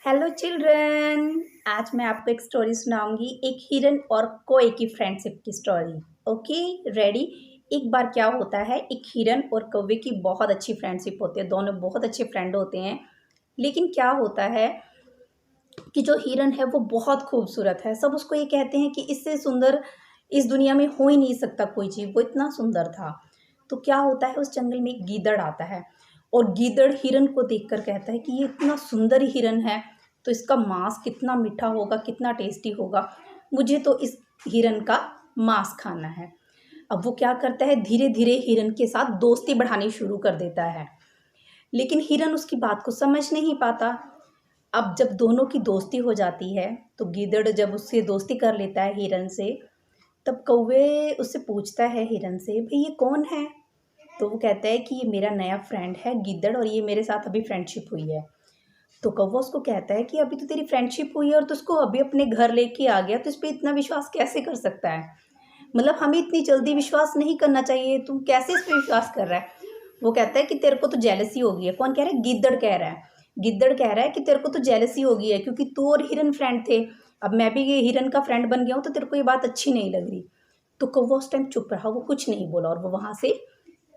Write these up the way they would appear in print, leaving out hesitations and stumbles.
Hello children. आज मैं आपको एक स्टोरी सुनाऊंगी, एक हिरन और कोए की फ्रेंडशिप की स्टोरी। Okay, ready. एक बार क्या होता है, एक हिरन और कौवे की बहुत अच्छी फ्रेंडशिप होती है। दोनों बहुत अच्छे फ्रेंड होते हैं। लेकिन क्या होता है कि जो हिरन है वो बहुत खूबसूरत है। सब उसको ये कहते हैं कि इससे सुंदर इस दुनिया में हो ही नहीं सकता कोई चीज़, वो इतना सुंदर था। तो क्या होता है, उस जंगल में एक गीदड़ आता है और गीदड़ हिरन को देखकर कहता है कि ये इतना सुंदर हिरन है, तो इसका मांस कितना मीठा होगा, कितना टेस्टी होगा। मुझे तो इस हिरन का मांस खाना है। अब वो क्या करता है, धीरे धीरे हिरन के साथ दोस्ती बढ़ानी शुरू कर देता है। लेकिन हिरन उसकी बात को समझ नहीं पाता। अब जब दोनों की दोस्ती हो जाती है तो गीदड़ जब उससे दोस्ती कर लेता है हिरन से, तब कौवे उससे पूछता है हिरन से, भाई ये कौन है? तो वो कहता है कि ये मेरा नया फ्रेंड है गीदड़, और ये मेरे साथ अभी फ्रेंडशिप हुई है। तो कौवा उसको कहता है कि अभी तो तेरी फ्रेंडशिप हुई है और तू उसको अभी अपने घर लेके आ गया, तो इस पर इतना विश्वास कैसे कर सकता है? मतलब हमें इतनी जल्दी विश्वास नहीं करना चाहिए, तू कैसे इस पर विश्वास कर रहा है? वो कहता है कि तेरे को तो जेलसी हो गई है। कौन कह रहा है? गिद्दड़ कह रहा है। गिद्दड़ कह रहा है कि तेरे को तो जेलसी हो गई है, क्योंकि तू और हिरन फ्रेंड थे, अब मैं भी ये हिरन का फ्रेंड बन गया हूँ, तो तेरे को ये बात अच्छी नहीं लग रही। तो कौवा उस टाइम चुप रहा, वो कुछ नहीं बोला और वो वहां से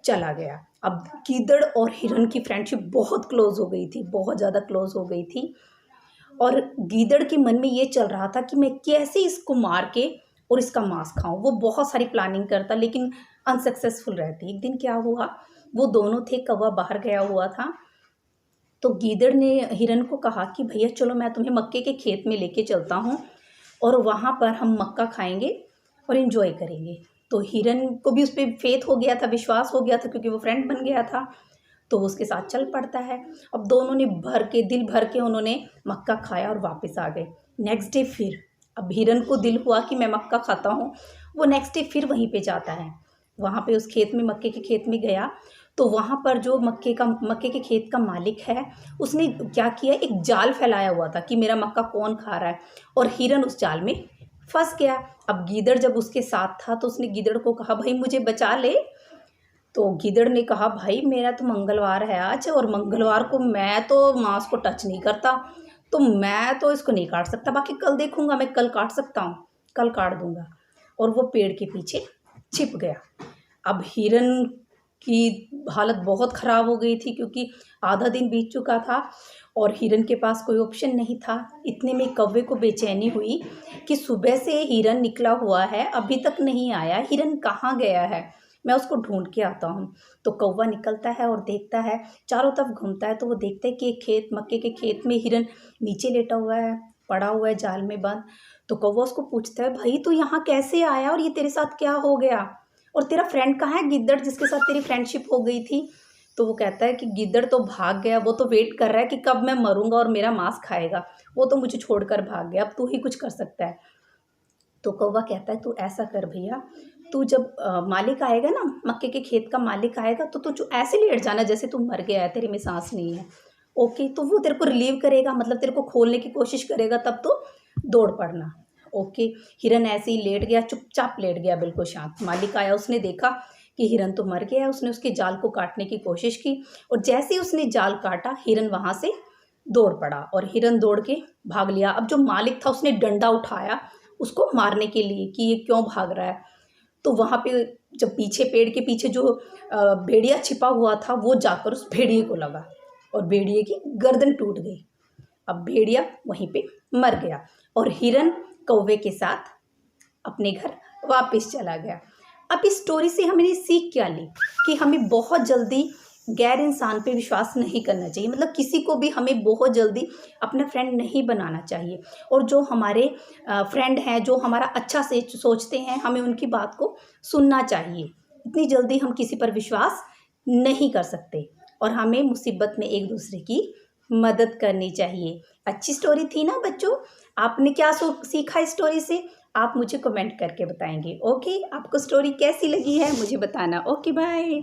चला गया। अब गीदड़ और हिरन की फ्रेंडशिप बहुत क्लोज हो गई थी, बहुत ज़्यादा क्लोज हो गई थी। और गीदड़ के मन में ये चल रहा था कि मैं कैसे इसको मार के और इसका मांस खाऊं। वो बहुत सारी प्लानिंग करता, लेकिन अनसक्सेसफुल रहती। एक दिन क्या हुआ, वो दोनों थे, कौवा बाहर गया हुआ था, तो गीदड़ ने हिरन को कहा कि भैया चलो मैं तुम्हें मक्के के खेत में लेके चलता हूँ और वहाँ पर हम मक्का खाएंगे और इन्जॉय करेंगे। तो हिरन को भी उस पर फेथ हो गया था, विश्वास हो गया था, क्योंकि वो फ्रेंड बन गया था। तो वो उसके साथ चल पड़ता है। अब दोनों ने दिल भर के उन्होंने मक्का खाया और वापस आ गए। नेक्स्ट डे फिर, अब हिरन को दिल हुआ कि मैं मक्का खाता हूँ। वो नेक्स्ट डे फिर वहीं पे जाता है, वहाँ पे उस खेत में, मक्के के खेत में गया। तो वहाँ पर जो मक्के के खेत का मालिक है, उसने क्या किया, एक जाल फैलाया हुआ था कि मेरा मक्का कौन खा रहा है, और हिरन उस जाल में फंस गया। अब गीदड़ जब उसके साथ था तो उसने गीदड़ को कहा, भाई मुझे बचा ले। तो गीदड़ ने कहा, भाई मेरा तो मंगलवार है आज, और मंगलवार को मैं तो मांस को टच नहीं करता, तो मैं तो इसको नहीं काट सकता, बाकी कल देखूंगा, मैं कल काट सकता हूँ, कल काट दूंगा। और वो पेड़ के पीछे छिप गया। अब हिरन की हालत बहुत ख़राब हो गई थी, क्योंकि आधा दिन बीत चुका था और हिरन के पास कोई ऑप्शन नहीं था। इतने में कौवे को बेचैनी हुई कि सुबह से हिरन निकला हुआ है, अभी तक नहीं आया, हिरन कहाँ गया है, मैं उसको ढूंढ के आता हूँ। तो कौवा निकलता है और देखता है, चारों तरफ घूमता है, तो वो देखता है कि एक खेत, मक्के के खेत में हिरन नीचे लेटा हुआ है, पड़ा हुआ है जाल में बंद। तो कौवा उसको पूछता है, भाई तू यहाँ कैसे आया और ये तेरे साथ क्या हो गया, और तेरा फ्रेंड कहाँ है, गिद्दड़ जिसके साथ तेरी फ्रेंडशिप हो गई थी? तो वो कहता है कि गिद्दड़ तो भाग गया, वो तो वेट कर रहा है कि कब मैं मरूंगा और मेरा मांस खाएगा, वो तो मुझे छोड़कर भाग गया, अब तू ही कुछ कर सकता है। तो कौवा कहता है, तू ऐसा कर भैया, तू जब मालिक आएगा ना, मक्के के खेत का मालिक आएगा, तो तू ऐसे लेट जाना जैसे तू मर गया है, तेरे में सांस नहीं है। ओके, तो वो तेरे को रिलीव करेगा, मतलब तेरे को खोलने की कोशिश करेगा, तब तो दौड़ पड़ना। ओके, हिरन ऐसे ही लेट गया, चुपचाप लेट गया, बिल्कुल शांत। मालिक आया, उसने देखा कि हिरन तो मर गया है, उसने उसके जाल को काटने की कोशिश की, और जैसे ही उसने जाल काटा, हिरन वहां से दौड़ पड़ा और हिरन दौड़ के भाग लिया। अब जो मालिक था उसने डंडा उठाया उसको मारने के लिए कि ये क्यों भाग रहा है। तो वहाँ पे जब पीछे, पेड़ के पीछे जो भेड़िया छिपा हुआ था, वो जाकर उस भेड़िए को लगा और भेड़िए की गर्दन टूट गई। अब भेड़िया वहीं पे मर गया और हिरन कौवे के साथ अपने घर वापस चला गया। अब इस स्टोरी से हमने सीख क्या ली कि हमें बहुत जल्दी गैर इंसान पे विश्वास नहीं करना चाहिए, मतलब किसी को भी हमें बहुत जल्दी अपना फ्रेंड नहीं बनाना चाहिए। और जो हमारे फ्रेंड हैं, जो हमारा अच्छा से सोचते हैं, हमें उनकी बात को सुनना चाहिए। इतनी जल्दी हम किसी पर विश्वास नहीं कर सकते और हमें मुसीबत में एक दूसरे की मदद करनी चाहिए। अच्छी स्टोरी थी ना बच्चों? आपने क्या सीखा इस स्टोरी से? आप मुझे कमेंट करके बताएंगे। ओके, आपको स्टोरी कैसी लगी है मुझे बताना। Okay, bye.